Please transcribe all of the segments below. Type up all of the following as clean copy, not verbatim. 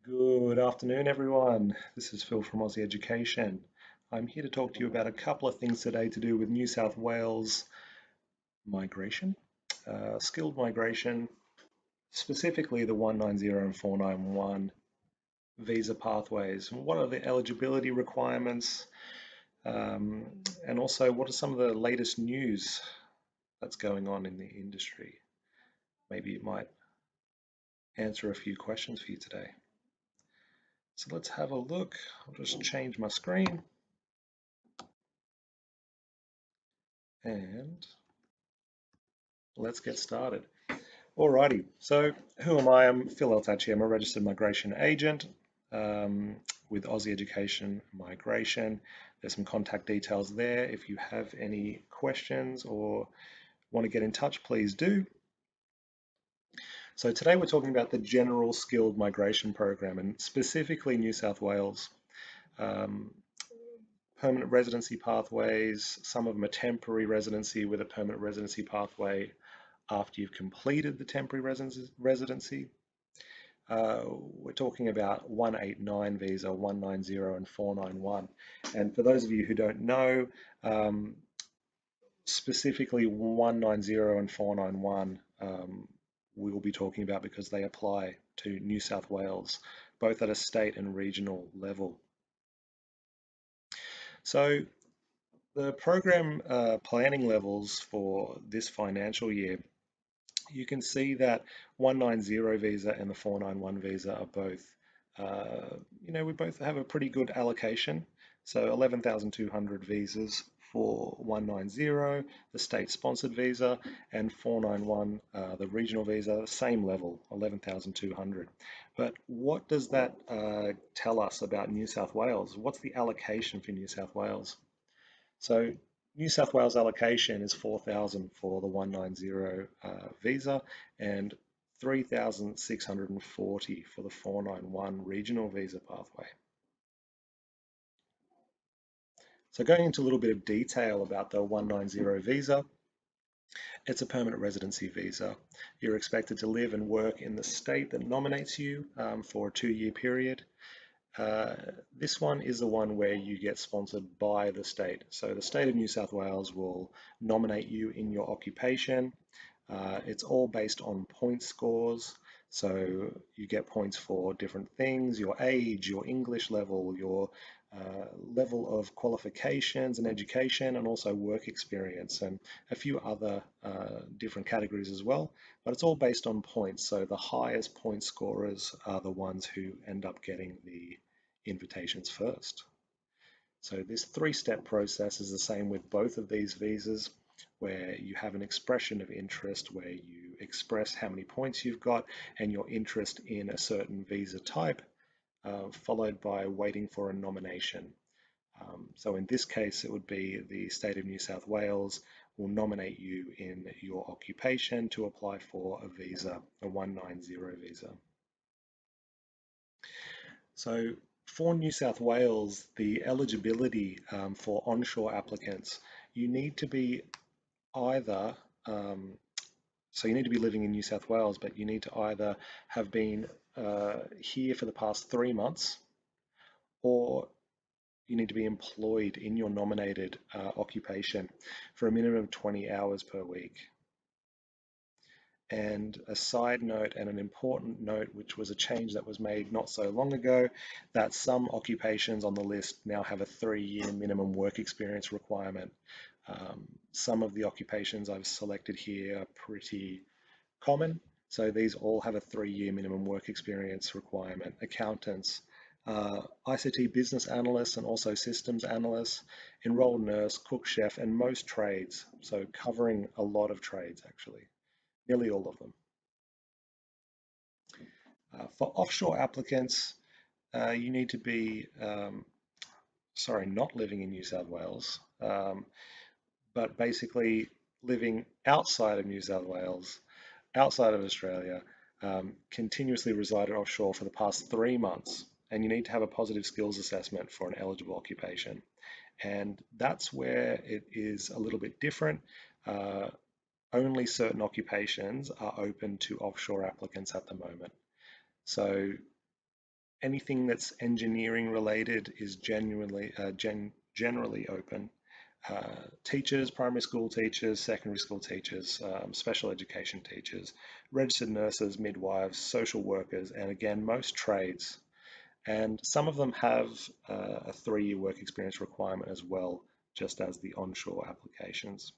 Good afternoon, everyone. This is Phil from Aussie Education. I'm here to talk to you about a couple of things today to do with New South Wales migration, skilled migration, specifically the 190 and 491 visa pathways. What are the eligibility requirements? And also, what are some of the latest news that's going on in the industry? Maybe it might answer a few questions for you today. So let's have a look. I'll just change my screen. And let's get started. Alrighty, so who am I? I'm Phil Eltacci. I'm a registered migration agent with Aussie Education Migration. There's some contact details there. If you have any questions or want to get in touch, please do. So today we're talking about the General Skilled Migration Program and specifically New South Wales. Permanent residency pathways, some of them are temporary residency with a permanent residency pathway after you've completed the temporary residency. We're talking about 189 visa, 190 and 491. And for those of you who don't know, specifically 190 and 491 we will be talking about because they apply to New South Wales, both at a state and regional level. So the program planning levels for this financial year, you can see that 190 visa and the 491 visa are both, we both have a pretty good allocation. So 11,200 visas for 190, the state-sponsored visa, and 491, the regional visa, same level, 11,200. But what does that tell us about New South Wales? What's the allocation for New South Wales? So New South Wales allocation is 4,000 for the 190 visa and 3,640 for the 491 regional visa pathway. So going into a little bit of detail about the 190 visa, it's a permanent residency visa. You're expected to live and work in the state that nominates you for a 2-year period. This one is the one where you get sponsored by the state. So the state of New South Wales will nominate you in your occupation. It's all based on point scores. So you get points for different things, your age, your English level, your level of qualifications and education, and also work experience, and a few other different categories as well. But it's all based on points. So the highest point scorers are the ones who end up getting the invitations first. So this 3-step process is the same with both of these visas, where you have an expression of interest where you express how many points you've got and your interest in a certain visa type, followed by waiting for a nomination. So in this case, it would be the state of New South Wales will nominate you in your occupation to apply for a visa, a 190 visa. So for New South Wales, the eligibility for onshore applicants, you need to be either, so you need to be living in New South Wales, but you need to either have been here for the past 3 months, or you need to be employed in your nominated occupation for a minimum of 20 hours per week. And a side note and an important note, which was a change that was made not so long ago, that some occupations on the list now have a 3-year minimum work experience requirement. Some of the occupations I've selected here are pretty common. So these all have a 3-year minimum work experience requirement. Accountants, ICT business analysts and also systems analysts, enrolled nurse, cook, chef, and most trades. So covering a lot of trades actually. Nearly all of them. For offshore applicants, you need to be, not living in New South Wales, but basically living outside of New South Wales, outside of Australia, continuously resided offshore for the past 3 months, and you need to have a positive skills assessment for an eligible occupation. And that's where it is a little bit different. Only certain occupations are open to offshore applicants at the moment. So Anything that's engineering related is generally open. Teachers, primary school teachers, secondary school teachers, special education teachers, registered nurses, midwives, social workers, and again, most trades. And some of them have a 3-year work experience requirement as well, just as the onshore applications.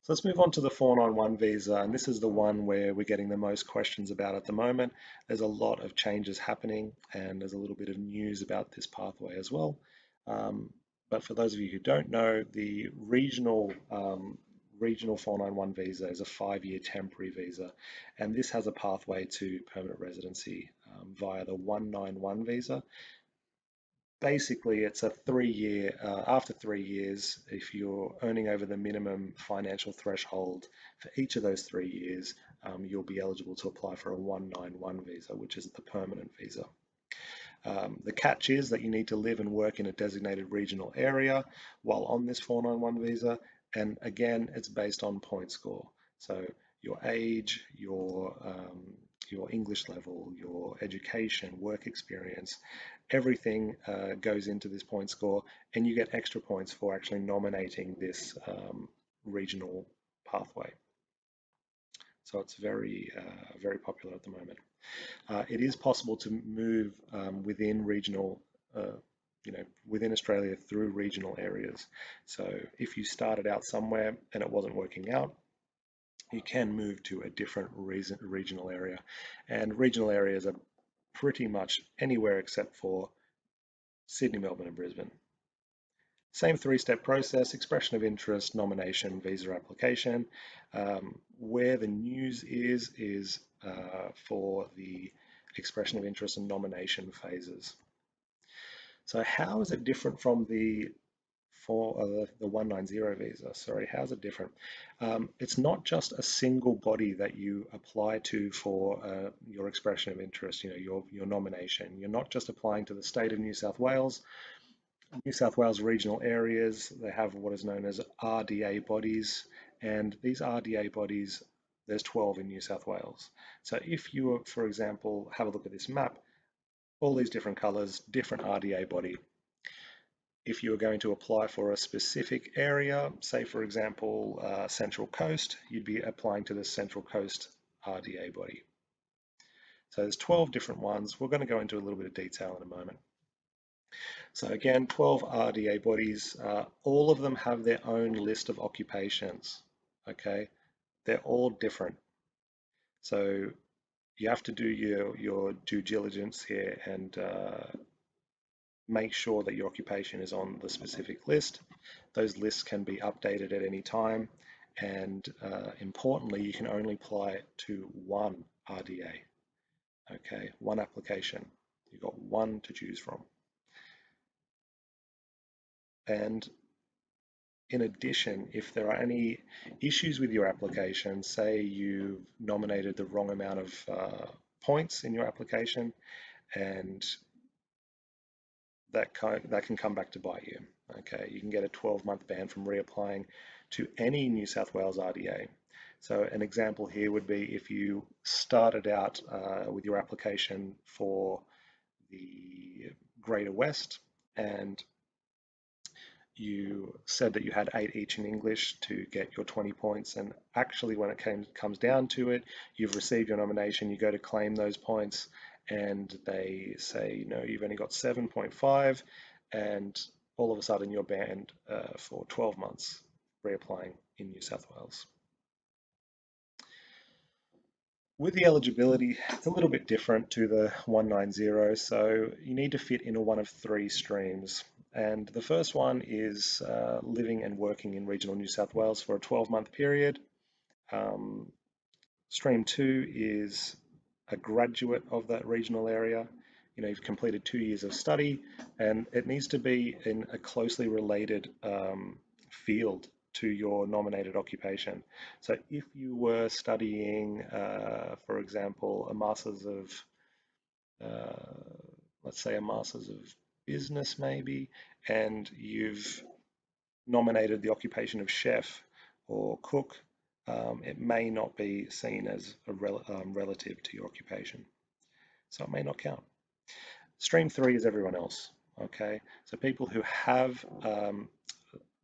So let's move on to the 491 visa, and this is the one where we're getting the most questions about at the moment. There's a lot of changes happening, and there's a little bit of news about this pathway as well. But for those of you who don't know, the regional 491 visa is a 5-year temporary visa, and this has a pathway to permanent residency via the 191 visa. Basically, it's a 3-year, after 3 years, if you're earning over the minimum financial threshold for each of those 3 years, you'll be eligible to apply for a 191 visa, which is the permanent visa. The catch is that you need to live and work in a designated regional area while on this 491 visa. And again, it's based on point score. So your age, your English level, your education, work experience, everything goes into this point score, and you get extra points for actually nominating this regional pathway. So it's very popular at the moment. It is possible to move within regional, within Australia through regional areas. So if you started out somewhere and it wasn't working out, you can move to a different regional area. And regional areas are pretty much anywhere except for Sydney, Melbourne, and Brisbane. Same 3-step process: expression of interest, nomination, visa application. Where the news is for the expression of interest and nomination phases. So how is it different from the 190 visa? Sorry, how is it different? It's not just a single body that you apply to for your expression of interest, your nomination. You're not just applying to the state of New South Wales. New South Wales regional areas, they have what is known as RDA bodies, and these RDA bodies, there's 12 in New South Wales. So if you, for example, have a look at this map, all these different colors, different RDA body. If you were going to apply for a specific area, say for example, Central Coast, you'd be applying to the Central Coast RDA body. So there's 12 different ones. We're going to go into a little bit of detail in a moment. So again, 12 RDA bodies, all of them have their own list of occupations, okay? They're all different. So you have to do your due diligence here and make sure that your occupation is on the specific list. Those lists can be updated at any time, and importantly, you can only apply to one RDA, okay? One application. You've got one to choose from. And in addition, if there are any issues with your application, say you've nominated the wrong amount of points in your application, and that can come back to bite you. Okay, you can get a 12-month ban from reapplying to any New South Wales RDA. So an example here would be if you started out with your application for the Greater West and you said that you had 8 each in English to get your 20 points, and actually when it comes down to it, you've received your nomination, you go to claim those points, and they say, no, you've only got 7.5, and all of a sudden you're banned for 12 months reapplying in New South Wales. With the eligibility, it's a little bit different to the 190, so you need to fit into one of 3 streams. And the first one is living and working in regional New South Wales for a 12-month period. Stream 2 is a graduate of that regional area. You've completed 2 years of study, and it needs to be in a closely related field to your nominated occupation. So if you were studying, for example, a master's of, let's say a master's of business maybe, and you've nominated the occupation of chef or cook, it may not be seen as a relative to your occupation. so it may not count. Stream 3 is everyone else, okay? So people who have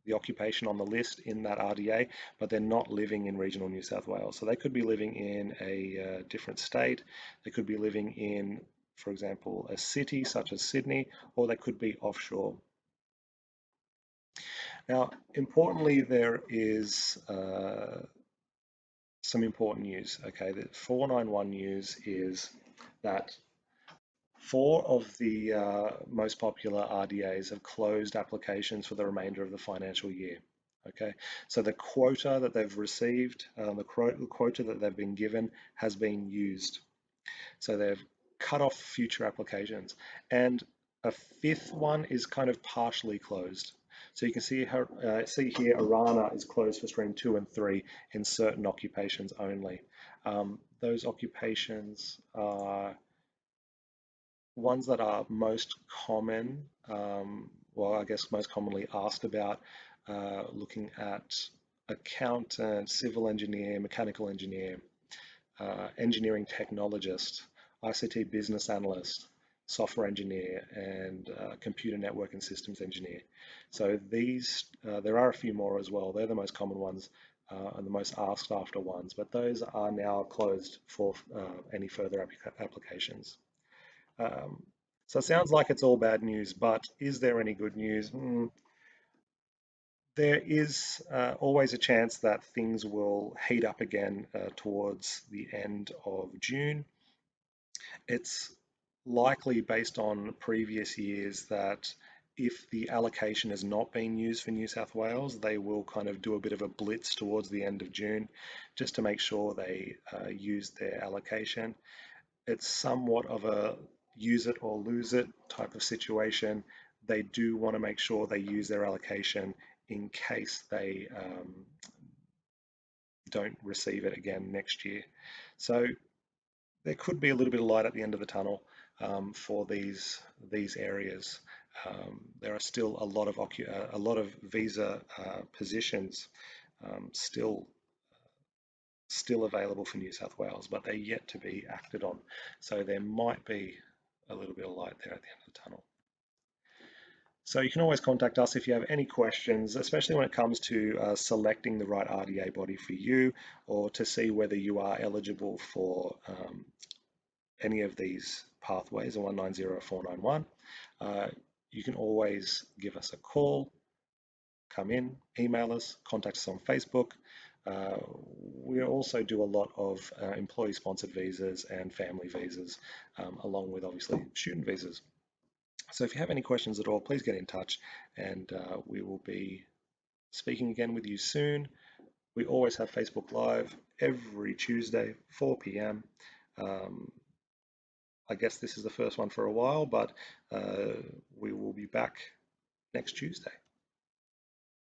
the occupation on the list in that RDA, but they're not living in regional New South Wales. So they could be living in a different state, they could be living in, for example, a city such as Sydney, or they could be offshore. Now, importantly, there is some important news. Okay, the 491 news is that 4 of the most popular RDAs have closed applications for the remainder of the financial year. Okay, so the quota that they've received, the quota that they've been given has been used. So they've cut off future applications. And a 5th one is kind of partially closed. So you can see here Arana is closed for stream 2 and 3 in certain occupations only. Those occupations are ones that are most common, well, I guess most commonly asked about, looking at accountant, civil engineer, mechanical engineer, engineering technologist, ICT business analyst, software engineer, and computer network and systems engineer. So these, there are a few more as well. They're the most common ones and the most asked after ones, but those are now closed for any further applications. So it sounds like it's all bad news, but is there any good news? There is always a chance that things will heat up again towards the end of June. It's likely based on previous years that if the allocation has not been used for New South Wales, they will kind of do a bit of a blitz towards the end of June just to make sure they use their allocation. It's somewhat of a use it or lose it type of situation. They do want to make sure they use their allocation in case they don't receive it again next year. So there could be a little bit of light at the end of the tunnel for these areas. There are still a lot of visa positions still available for New South Wales, but they're yet to be acted on. So there might be a little bit of light there at the end of the tunnel. So you can always contact us if you have any questions, especially when it comes to selecting the right RDA body for you, or to see whether you are eligible for any of these pathways, 190 or 491. You can always give us a call, come in, email us, contact us on Facebook. We also do a lot of employee-sponsored visas and family visas, along with obviously student visas. So if you have any questions at all, please get in touch, and we will be speaking again with you soon. We always have Facebook Live every Tuesday, 4 p.m. I guess this is the first one for a while, but we will be back next Tuesday.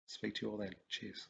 Speak to you all then. Cheers.